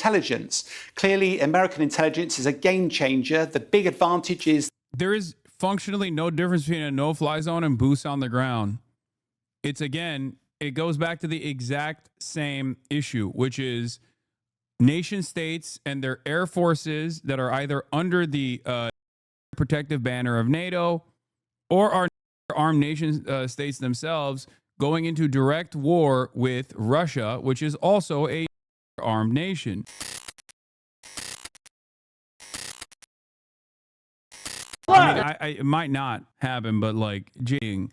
intelligence. Clearly, American intelligence is a game changer. The big advantage is there is functionally no difference between a no-fly zone and boots on the ground. It's, again, it goes back to the exact same issue, which is nation states and their air forces that are either under the protective banner of NATO or are armed nation states themselves going into direct war with Russia, which is also a armed nation. I mean, it might not happen, but like jigging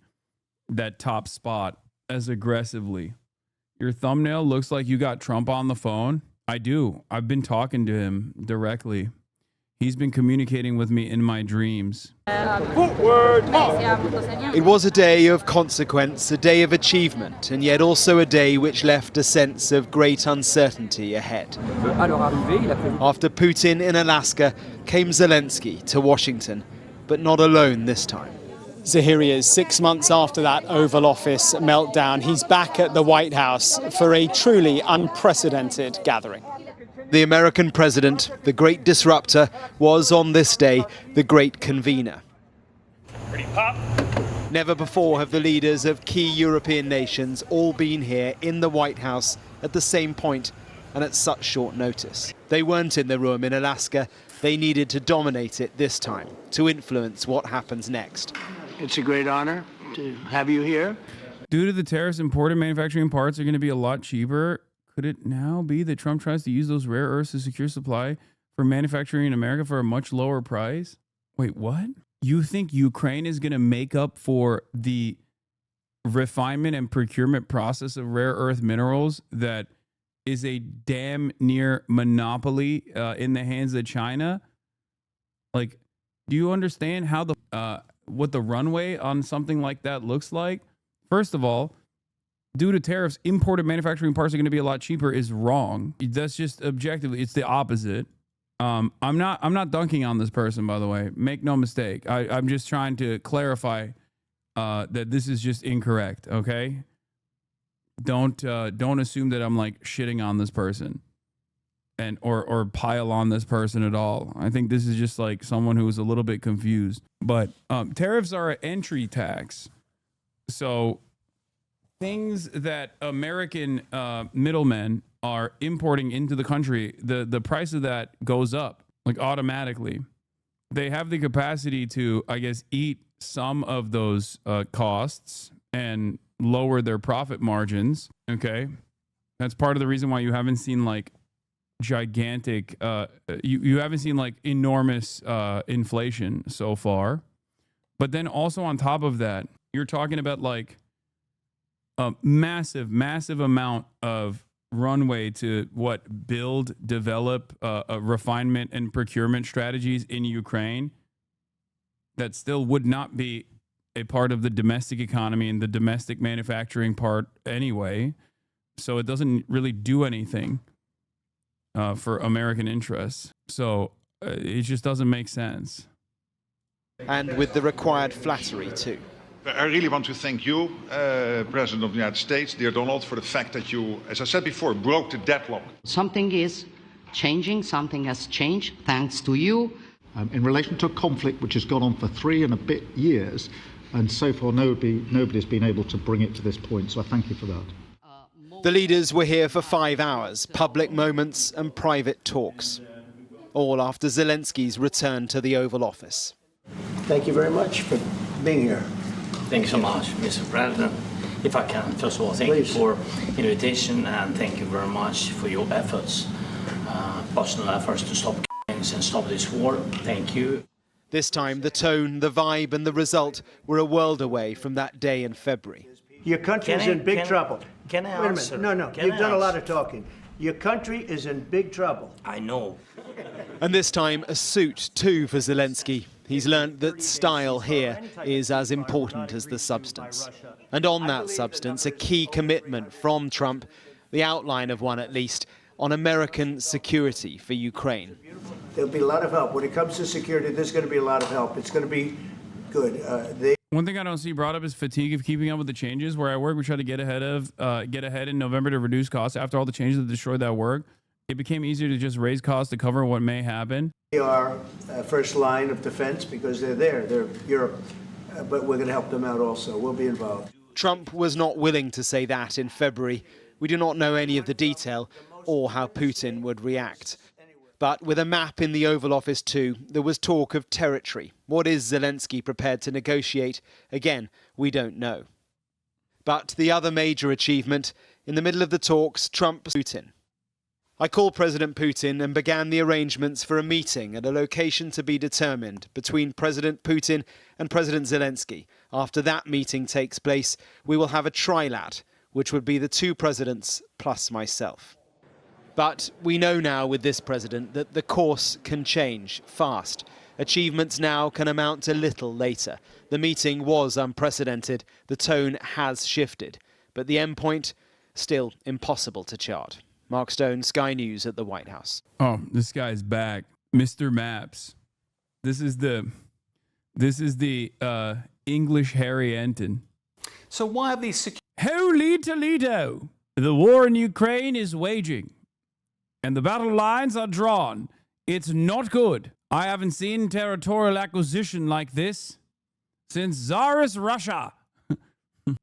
that top spot as aggressively. Your thumbnail looks like you got Trump on the phone. I do. I've been talking to him directly. He's been communicating with me in my dreams. It was a day of consequence, a day of achievement, and yet also a day which left a sense of great uncertainty ahead. After Putin in Alaska, came Zelensky to Washington, but not alone this time. So here he is, 6 months after that Oval Office meltdown. He's back at the White House for a truly unprecedented gathering. The American president, the great disruptor, was on this day the great convener. Never before have the leaders of key European nations all been here in the White House at the same point and at such short notice. They weren't in the room in Alaska. They needed to dominate it this time, to influence what happens next. It's a great honor to have you here. Due to the tariffs, imported manufacturing parts are going to be a lot cheaper. Could it now be that Trump tries to use those rare earths to secure supply for manufacturing in America for a much lower price? Wait, what? You think Ukraine is going to make up for the refinement and procurement process of rare earth minerals that is a damn near monopoly in the hands of China? Like, do you understand how what the runway on something like that looks like? First of all, due to tariffs, imported manufacturing parts are going to be a lot cheaper is wrong. That's just objectively, it's the opposite. I'm not dunking on this person, by the way. Make no mistake. I'm just trying to clarify that this is just incorrect. Okay. Don't assume that I'm like shitting on this person and or pile on this person at all. I think this is just like someone who is a little bit confused. But tariffs are an entry tax. So things that American middlemen are importing into the country, the price of that goes up like automatically. They have the capacity to, I guess, eat some of those costs and lower their profit margins. Okay. That's part of the reason why you haven't seen like gigantic, you haven't seen like enormous inflation so far. But then also on top of that, you're talking about like a massive amount of runway to build, develop refinement and procurement strategies in Ukraine that still would not be a part of the domestic economy and the domestic manufacturing part anyway. So it doesn't really do anything for American interests. So it just doesn't make sense. And with the required flattery too. I really want to thank you, President of the United States, dear Donald, for the fact that you, as I said before, broke the deadlock. Something is changing, something has changed, thanks to you. In relation to a conflict which has gone on for 3 and a bit years, and so far nobody's been able to bring it to this point, so I thank you for that. The leaders were here for 5 hours, public moments and private talks, all after Zelensky's return to the Oval Office. Thank you very much for being here. Thank you so much, Mr. President. If I can, first of all, thank you for invitation and thank you very much for your efforts, personal efforts to stop and stop this war. Thank you. This time, the tone, the vibe and the result were a world away from that day in February. Your country is in big trouble. Can I Wait a answer? minute. No, you've done a lot of talking. Your country is in big trouble. I know. And this time, a suit too for Zelensky. He's learned that style here is as important as the substance. And on that substance, a key commitment from Trump, the outline of one at least, on American security for Ukraine. There'll be a lot of help. When it comes to security, there's going to be a lot of help. It's going to be good. One thing I don't see brought up is fatigue of keeping up with the changes. Where I work, we try to get ahead in November to reduce costs after all the changes that destroyed that work. it became easier to just raise costs to cover what may happen. We are first line of defense because they're there. They're Europe. But we're going to help them out also. We'll be involved. Trump was not willing to say that in February. We do not know any of the detail or how Putin would react. But with a map in the Oval Office too, there was talk of territory. What is Zelensky prepared to negotiate? Again, we don't know. But the other major achievement, in the middle of the talks, Trump-Putin. I called President Putin and began the arrangements for a meeting at a location to be determined between President Putin and President Zelensky. After that meeting takes place, we will have a trilat, which would be the two presidents plus myself. But we know now with this president that the course can change fast. Achievements now can amount to little later. The meeting was unprecedented. The tone has shifted. But the endpoint, still impossible to chart. Mark Stone, Sky News at the White House. Oh, this guy's back. Mr. Maps. This is the English Harry Enton. So why are these Holy Toledo! The war in Ukraine is waging, and the battle lines are drawn. It's not good. I haven't seen territorial acquisition like this since Tsarist Russia.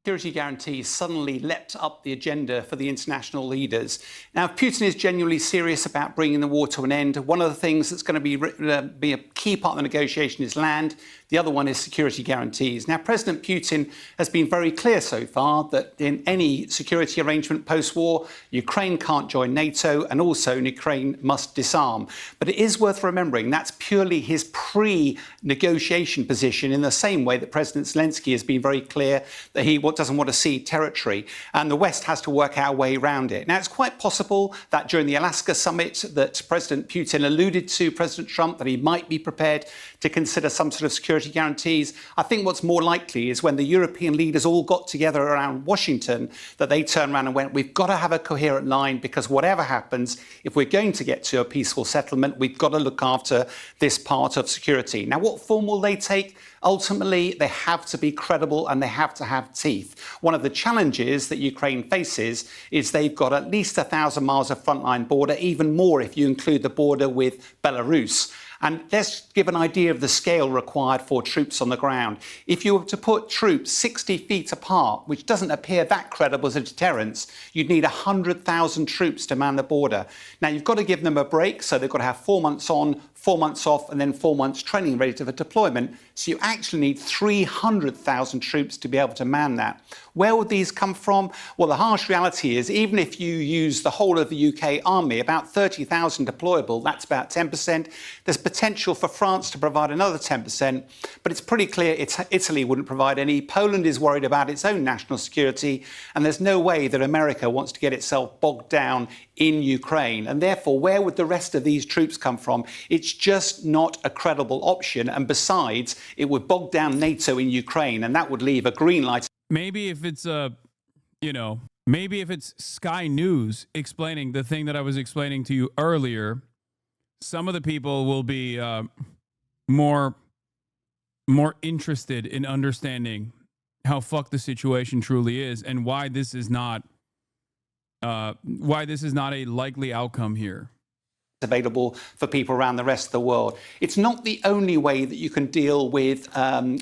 security guarantees suddenly leapt up the agenda for the international leaders. Now, if Putin is genuinely serious about bringing the war to an end, one of the things that's going to be a key part of the negotiation is land. The other one is security guarantees. Now, President Putin has been very clear so far that in any security arrangement post-war, Ukraine can't join NATO and also Ukraine must disarm. But it is worth remembering that's purely his pre-negotiation position, in the same way that President Zelensky has been very clear that he doesn't want to cede territory, and the West has to work our way around it. Now, it's quite possible that during the Alaska summit that President Putin alluded to President Trump that he might be prepared to consider some sort of security guarantees. I think what's more likely is when the European leaders all got together around Washington, that they turned around and went, we've got to have a coherent line, because whatever happens, if we're going to get to a peaceful settlement, we've got to look after this part of security. Now, what form will they take? Ultimately, they have to be credible and they have to have teeth. One of the challenges that Ukraine faces is they've got at least 1,000 miles of frontline border, even more if you include the border with Belarus. And let's give an idea of the scale required for troops on the ground. If you were to put troops 60 feet apart, which doesn't appear that credible as a deterrence, you'd need 100,000 troops to man the border. Now, you've got to give them a break, so they've got to have 4 months on, 4 months off, and then 4 months training ready for deployment. So you actually need 300,000 troops to be able to man that. Where would these come from? Well, the harsh reality is, even if you use the whole of the UK army, about 30,000 deployable, that's about 10%. There's potential for France to provide another 10%, but it's pretty clear Italy wouldn't provide any. Poland is worried about its own national security, and there's no way that America wants to get itself bogged down in Ukraine. And therefore, where would the rest of these troops come from? It's just not a credible option. And besides, it would bog down NATO in Ukraine, and that would leave a green light. Maybe if it's maybe if it's Sky News explaining the thing that I was explaining to you earlier, some of the people will be more interested in understanding how fucked the situation truly is and why this is not a likely outcome here. Available for people around the rest of the world. It's not the only way that you can deal with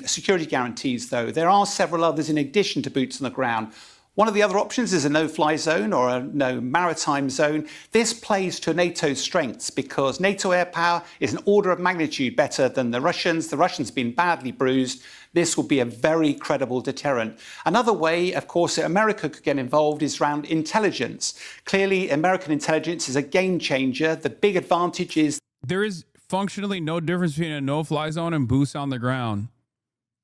security guarantees, though. There are several others in addition to boots on the ground. One of the other options is a no-fly zone or a no maritime zone. This plays to NATO's strengths because NATO air power is an order of magnitude better than the Russians. The Russians have been badly bruised. This will be a very credible deterrent. Another way, of course, that America could get involved is around intelligence. Clearly, American intelligence is a game changer. The big advantage is there is functionally no difference between a no-fly zone and boots on the ground.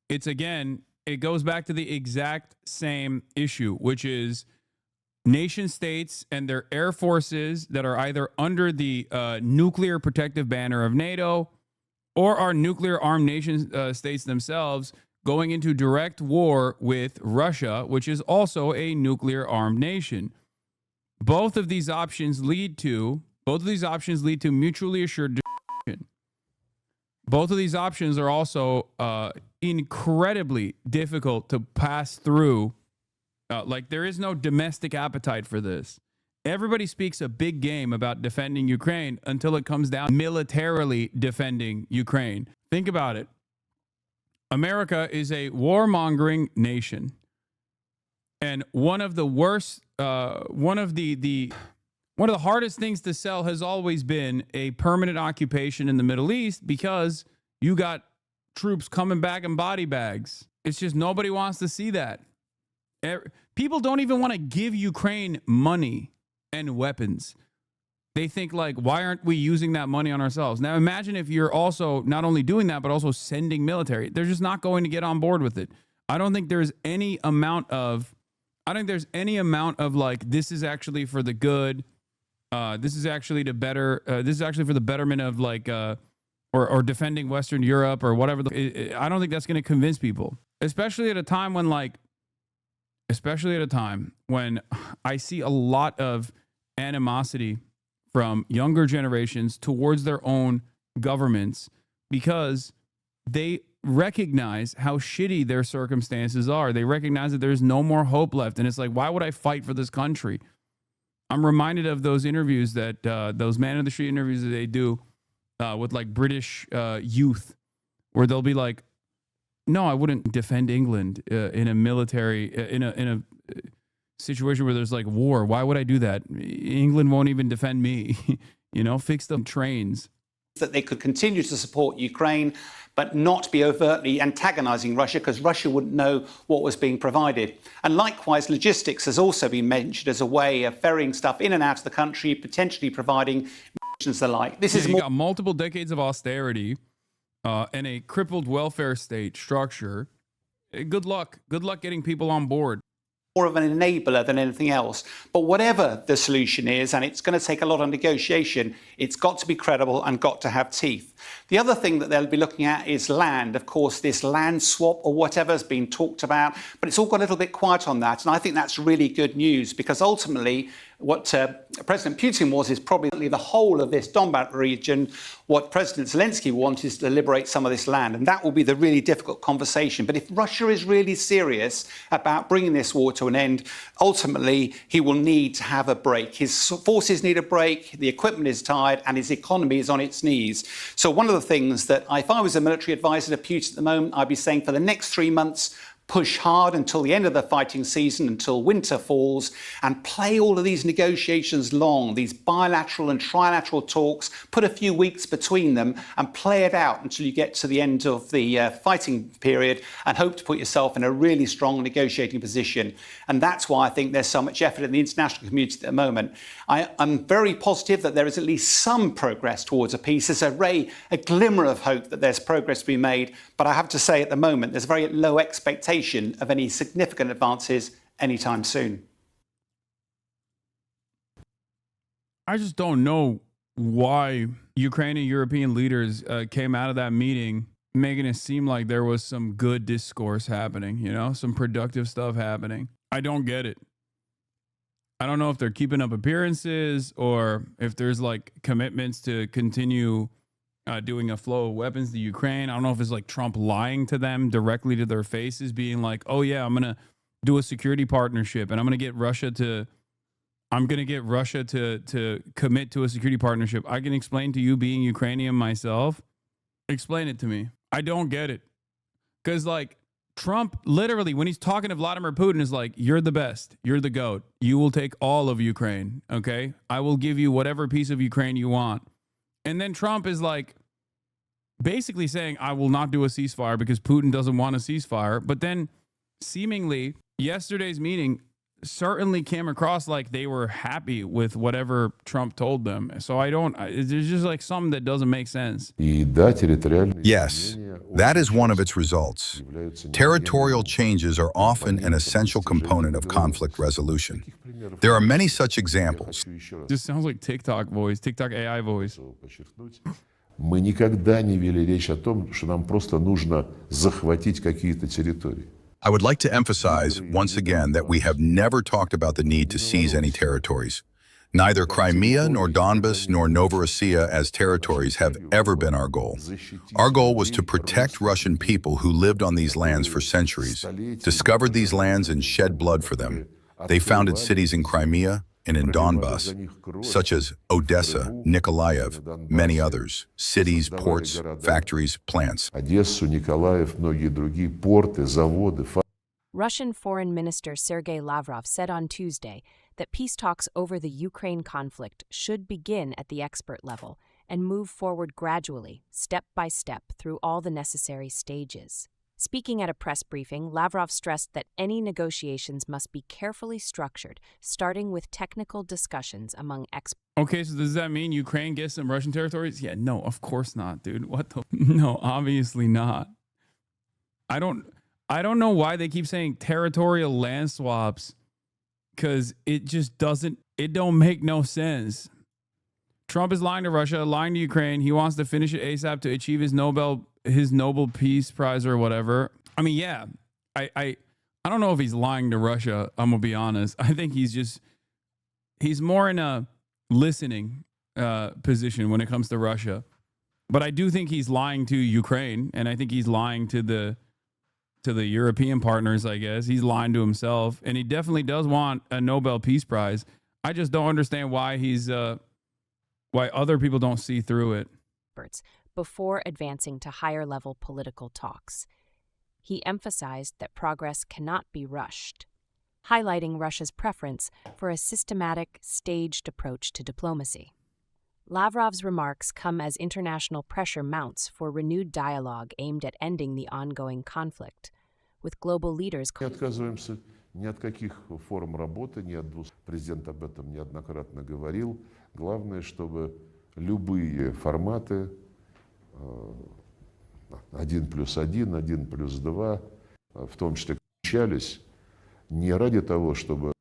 It's, again, it goes back to the exact same issue, which is nation states and their air forces that are either under the nuclear protective banner of NATO or are nuclear armed nation states themselves going into direct war with Russia, which is also a nuclear armed nation. Both of these options lead to mutually assured destruction. Both of these options are also incredibly difficult to pass through. Like, there is no domestic appetite for this. Everybody speaks a big game about defending Ukraine until it comes down militarily defending Ukraine. Think about it. America is a warmongering nation. And one of the worst, one of the hardest things to sell has always been a permanent occupation in the Middle East, because you got troops coming back in body bags. It's just nobody wants to see that. People don't even want to give Ukraine money and weapons. They think like, why aren't we using that money on ourselves? Now imagine if you're also not only doing that, but also sending military. They're just not going to get on board with it. I don't think there's any amount of like, this is actually for the good. This is actually to better. This is actually for the betterment of like, or defending Western Europe or whatever. I don't think that's going to convince people, especially at a time when I see a lot of animosity from younger generations towards their own governments, because they recognize how shitty their circumstances are. They recognize that there's no more hope left. And it's like, why would I fight for this country? I'm reminded of those interviews that, those man of the street interviews that they do with like British youth, where they'll be like, no, I wouldn't defend England in a military, in a situation where there's like war. Why would I do that? England won't even defend me. Fix them trains. That they could continue to support Ukraine, but not be overtly antagonizing Russia, because Russia wouldn't know what was being provided. And likewise, logistics has also been mentioned as a way of ferrying stuff in and out of the country, potentially providing munitions the like. This is you got multiple decades of austerity and a crippled welfare state structure. Good luck getting people on board. More of an enabler than anything else. But whatever the solution is, and it's going to take a lot of negotiation, it's got to be credible and got to have teeth. The other thing that they'll be looking at is land. Of course, this land swap or whatever has been talked about, but it's all got a little bit quiet on that. And I think that's really good news, because ultimately what President Putin wants is probably the whole of this Donbas region. What President Zelensky wants is to liberate some of this land. And that will be the really difficult conversation. But if Russia is really serious about bringing this war to an end, ultimately he will need to have a break. His forces need a break, the equipment is tired, and his economy is on its knees. So one of the things that, if I was a military advisor to Putin at the moment, I'd be saying for the next 3 months, push hard until the end of the fighting season, until winter falls, and play all of these negotiations long, these bilateral and trilateral talks, put a few weeks between them and play it out until you get to the end of the fighting period, and hope to put yourself in a really strong negotiating position. And that's why I think there's so much effort in the international community at the moment. I'm very positive that there is at least some progress towards a peace. There's a glimmer of hope that there's progress to be made, but I have to say at the moment there's very low expectation of any significant advances anytime soon. I just don't know why Ukrainian European leaders came out of that meeting making it seem like there was some good discourse happening, some productive stuff happening. I don't get it. I don't know if they're keeping up appearances or if there's like commitments to continue doing a flow of weapons to Ukraine. I don't know if it's like Trump lying to them directly to their faces, being like, oh yeah, I'm going to do a security partnership and I'm going to get Russia to commit to a security partnership. I can explain to you, being Ukrainian myself. Explain it to me. I don't get it. Because like Trump literally, when he's talking to Vladimir Putin, is like, you're the best. You're the GOAT. You will take all of Ukraine. Okay. I will give you whatever piece of Ukraine you want. And then Trump is like basically saying, I will not do a ceasefire because Putin doesn't want a ceasefire. But then seemingly yesterday's meeting certainly came across like they were happy with whatever Trump told them. So there's just like something that doesn't make sense. Yes, that is one of its results. Territorial changes are often an essential component of conflict resolution. There are many such examples. This sounds like TikTok voice, TikTok AI voice. Мы никогда не вели речь о том, что нам просто нужно захватить какие-то территории. I would like to emphasize once again that we have never talked about the need to seize any territories. Neither Crimea nor Donbas nor Novorossiya as territories have ever been our goal. Our goal was to protect Russian people who lived on these lands for centuries, discovered these lands and shed blood for them. They founded cities in Crimea, and in Donbas, such as Odessa, Nikolaev, many others, cities, ports, factories, plants. Одессу, Николаев, многие другие порты, заводы. Russian Foreign Minister Sergei Lavrov said on Tuesday that peace talks over the Ukraine conflict should begin at the expert level and move forward gradually, step by step, through all the necessary stages. Speaking at a press briefing, Lavrov stressed that any negotiations must be carefully structured, starting with technical discussions among experts. Okay, so does that mean Ukraine gets some Russian territories? Yeah, no, of course not, dude. What the? No, obviously not. I don't know why they keep saying territorial land swaps, because it just don't make no sense. Trump is lying to Russia, lying to Ukraine. He wants to finish it ASAP to achieve his Nobel Peace Prize or whatever. I mean, yeah, I don't know if he's lying to Russia. I'm gonna be honest. I think he's more in a listening position when it comes to Russia. But I do think he's lying to Ukraine, and I think he's lying to the European partners, I guess. He's lying to himself, and he definitely does want a Nobel Peace Prize. I just don't understand why why other people don't see through it. Before advancing to higher-level political talks. He emphasized that progress cannot be rushed, highlighting Russia's preference for a systematic, staged approach to diplomacy. Lavrov's remarks come as international pressure mounts for renewed dialogue aimed at ending the ongoing conflict, with global leaders... Не отказываемся ни от каких форм работы, ни от двух. Президент об этом неоднократно говорил. Главное, чтобы любые форматы 1+1, 1+2, в том числе, включались не ради того, чтобы...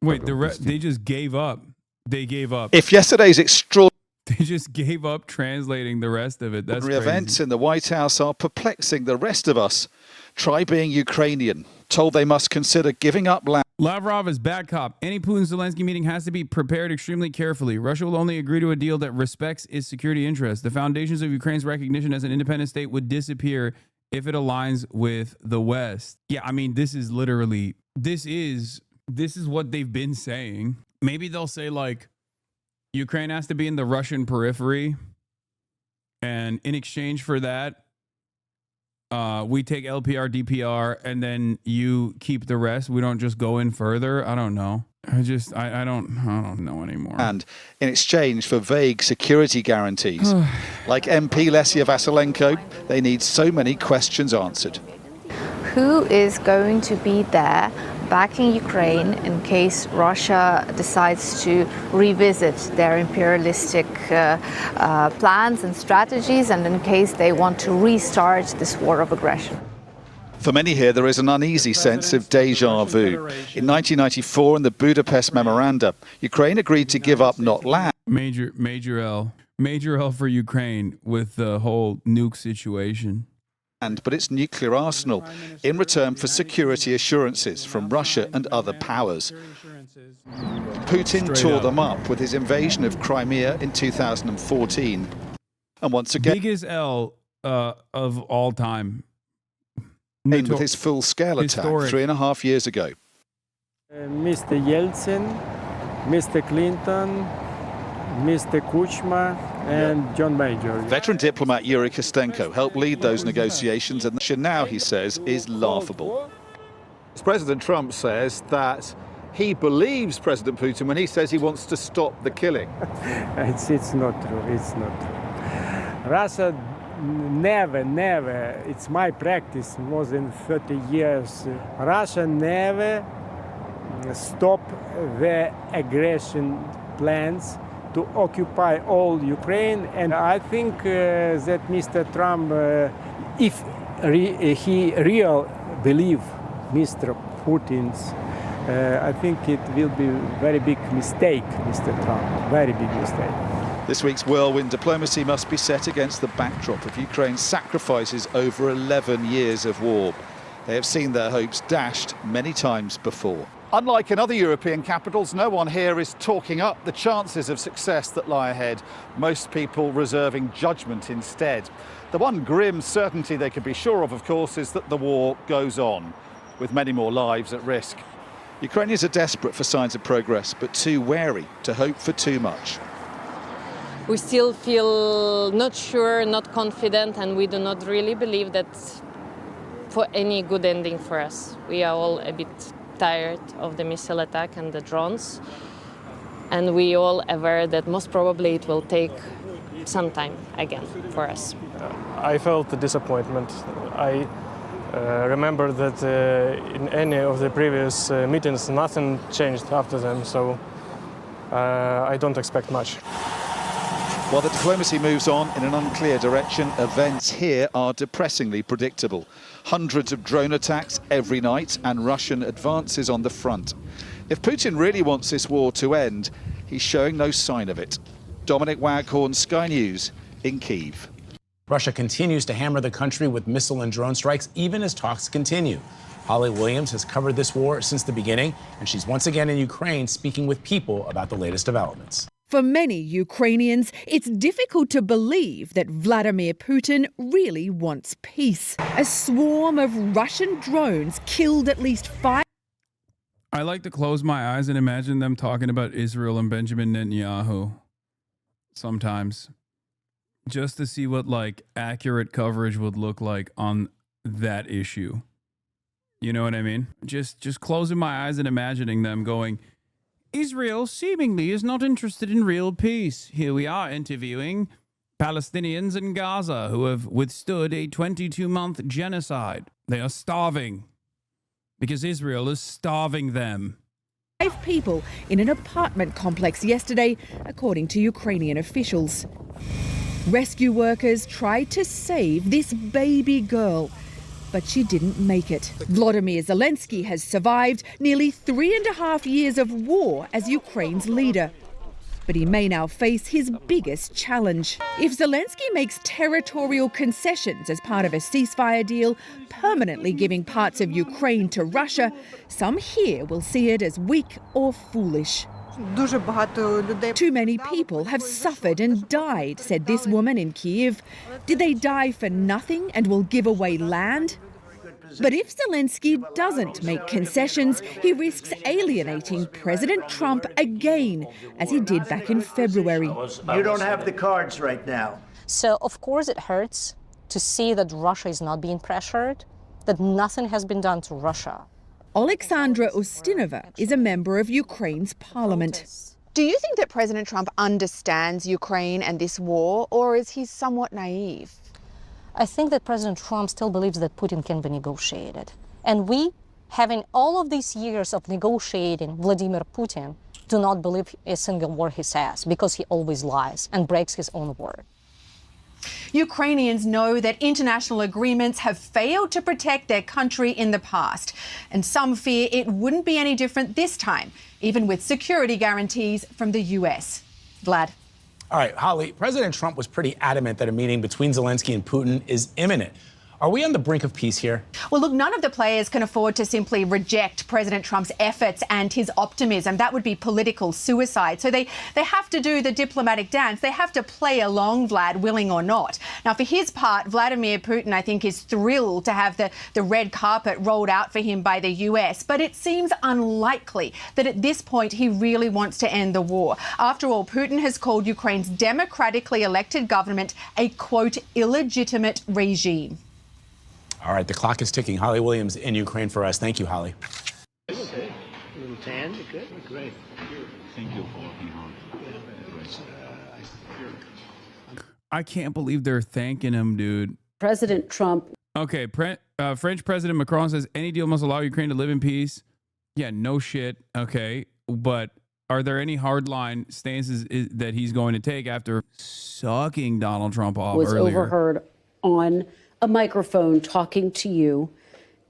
Wait, they just gave up. They gave up. If yesterday's extraordinary... They just gave up translating the rest of it. That's crazy. Events in the White House are perplexing the rest of us. Try being Ukrainian. Told they must consider giving up land. Lavrov is bad cop. Any Putin-Zelensky meeting has to be prepared extremely carefully. Russia will only agree to a deal that respects its security interests. The foundations of Ukraine's recognition as an independent state would disappear if it aligns with the West. Yeah, I mean, this is literally, this is what they've been saying. Maybe they'll say, like, Ukraine has to be in the Russian periphery, and in exchange for that, we take LPR, DPR, and then you keep the rest. We don't just go in further. I don't know. I don't know anymore. And in exchange for vague security guarantees, like MP Lesia Vasylenko, they need so many questions answered. Who is going to be there backing Ukraine in case Russia decides to revisit their imperialistic plans and strategies, and in case they want to restart this war of aggression? For many here, there is an uneasy sense of déjà vu. In 1994, in the Budapest Memoranda, Ukraine agreed to give up not land. Major L for Ukraine with the whole nuke situation. But its nuclear arsenal in return for security assurances from Russia and other powers. Putin tore them up with his invasion of Crimea in 2014. And once again... Biggest L of all time. With his full-scale attack 3.5 years ago. Mr. Yeltsin, Mr. Clinton, Mr. Kuchma, and John Major. Veteran diplomat Yuri Kostenko helped lead those negotiations, and now, he says, is laughable. President Trump says that he believes President Putin when he says he wants to stop the killing. It's not true. It's not true. Russia never, it's my practice more than 30 years. Russia never stopped the aggression plans to occupy all Ukraine, and I think that Mr. Trump, if he really believe Mr. Putin's, I think it will be a very big mistake, Mr. Trump, very big mistake. This week's whirlwind diplomacy must be set against the backdrop of Ukraine's sacrifices over 11 years of war. They have seen their hopes dashed many times before. Unlike in other European capitals, no one here is talking up the chances of success that lie ahead, most people reserving judgment instead. The one grim certainty they can be sure of course, is that the war goes on, with many more lives at risk. Ukrainians are desperate for signs of progress, but too wary to hope for too much. We still feel not sure, not confident, and we do not really believe that for any good ending for us. We are all a bit tired of the missile attack and the drones, and we all aware that most probably it will take some time again for us. I felt the disappointment. I remember that in any of the previous meetings, nothing changed after them, so I don't expect much. While the diplomacy moves on in an unclear direction, events here are depressingly predictable. Hundreds of drone attacks every night and Russian advances on the front. If Putin really wants this war to end, he's showing no sign of it. Dominic Waghorn, Sky News in Kyiv. Russia continues to hammer the country with missile and drone strikes, even as talks continue. Holly Williams has covered this war since the beginning, and she's once again in Ukraine speaking with people about the latest developments. For many Ukrainians, it's difficult to believe that Vladimir Putin really wants peace. A swarm of Russian drones killed at least 5. I like to close my eyes and imagine them talking about Israel and Benjamin Netanyahu sometimes, just to see what like accurate coverage would look like on that issue. You know what I mean? Just closing my eyes and imagining them going, Israel seemingly is not interested in real peace. Here we are interviewing Palestinians in Gaza who have withstood a 22-month genocide. They are starving because Israel is starving them. 5 people in an apartment complex yesterday, according to Ukrainian officials. Rescue workers tried to save this baby girl, but she didn't make it. Volodymyr Zelensky has survived nearly 3.5 years of war as Ukraine's leader. But he may now face his biggest challenge. If Zelensky makes territorial concessions as part of a ceasefire deal, permanently giving parts of Ukraine to Russia, some here will see it as weak or foolish. Too many people have suffered and died, said this woman in Kyiv. Did they die for nothing and will give away land? But if Zelensky doesn't make concessions, he risks alienating President Trump again, as he did back in February. You don't have the cards right now. So, of course, it hurts to see that Russia is not being pressured, that nothing has been done to Russia. Alexandra Ustinova is a member of Ukraine's parliament. Do you think that President Trump understands Ukraine and this war, or is he somewhat naive? I think that President Trump still believes that Putin can be negotiated. And we, having all of these years of negotiating Vladimir Putin, do not believe a single word he says, because he always lies and breaks his own word. Ukrainians know that international agreements have failed to protect their country in the past, and some fear it wouldn't be any different this time, even with security guarantees from the US. Vlad. All right, Holly, President Trump was pretty adamant that a meeting between Zelensky and Putin is imminent. Are we on the brink of peace here? Well, look, none of the players can afford to simply reject President Trump's efforts and his optimism. That would be political suicide. So they have to do the diplomatic dance. They have to play along, Vlad, willing or not. Now, for his part, Vladimir Putin, I think, is thrilled to have the red carpet rolled out for him by the US. But it seems unlikely that at this point he really wants to end the war. After all, Putin has called Ukraine's democratically elected government a, quote, illegitimate regime. All right, the clock is ticking. Holly Williams in Ukraine for us. Thank you, Holly. Okay. A little tan, good, great. Thank you for working hard. I can't believe they're thanking him, dude. President Trump. Okay, French President Macron says any deal must allow Ukraine to live in peace. Yeah, no shit. Okay, but are there any hardline stances that he's going to take after sucking Donald Trump off was earlier? Overheard on a microphone talking to you,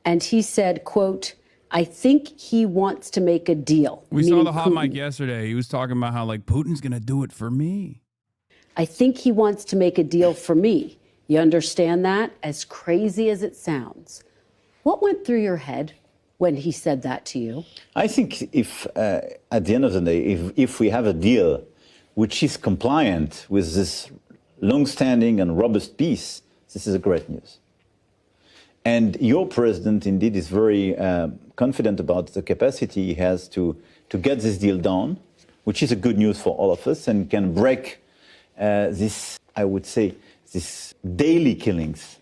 and he said, quote, I think he wants to make a deal. We saw the hot mic yesterday. He was talking about how, like, Putin's going to do it for me. I think he wants to make a deal for me. You understand that? As crazy as it sounds. What went through your head when he said that to you? I think if, at the end of the day, if we have a deal which is compliant with this long-standing and robust peace, this is a great news. And your president, indeed, is very confident about the capacity he has to get this deal done, which is a good news for all of us and can break this, I would say, this daily killings.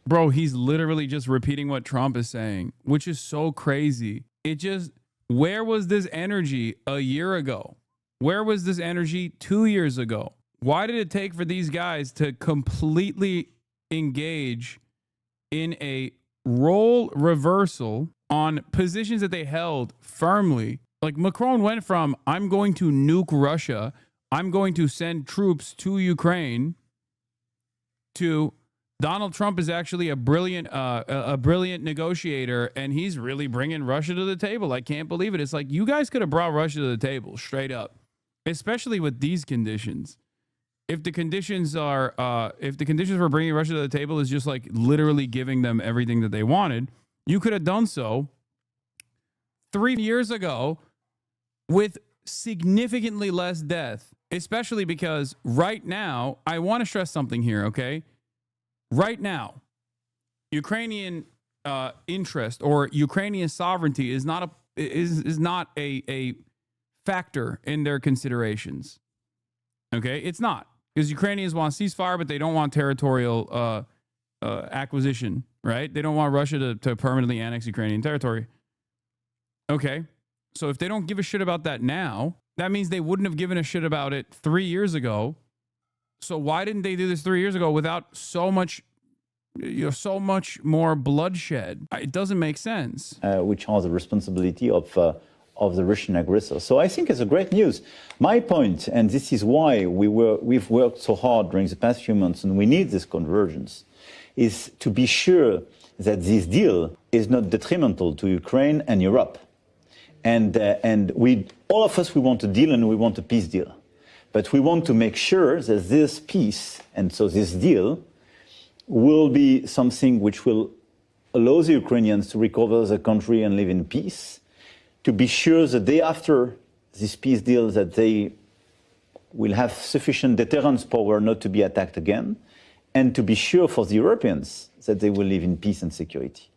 Bro, he's literally just repeating what Trump is saying, which is so crazy. Where was this energy a year ago? Where was this energy 2 years ago? Why did it take for these guys to completely engage in a role reversal on positions that they held firmly? Like Macron went from, I'm going to nuke Russia, I'm going to send troops to Ukraine, to Donald Trump is actually a brilliant negotiator, and he's really bringing Russia to the table. I can't believe it. It's like, you guys could have brought Russia to the table straight up, especially with these conditions. If the conditions for bringing Russia to the table is just like literally giving them everything that they wanted, you could have done so 3 years ago with significantly less death, especially because right now, I want to stress something here, okay? Right now, Ukrainian interest or Ukrainian sovereignty is not a factor in their considerations. Okay, it's not, because Ukrainians want ceasefire, but they don't want territorial acquisition, right? They don't want Russia to permanently annex Ukrainian territory. Okay, so if they don't give a shit about that now, that means they wouldn't have given a shit about it 3 years ago. So why didn't they do this 3 years ago without so much more bloodshed? It doesn't make sense. Which are the responsibility of the Russian aggressor. So I think it's a great news. My point, and this is why we've worked so hard during the past few months, and we need this convergence, is to be sure that this deal is not detrimental to Ukraine and Europe. And all of us, we want a deal and we want a peace deal. But we want to make sure that this peace, and so this deal, will be something which will allow the Ukrainians to recover the country and live in peace, to be sure the day after this peace deal that they will have sufficient deterrence power not to be attacked again, and to be sure for the Europeans that they will live in peace and security.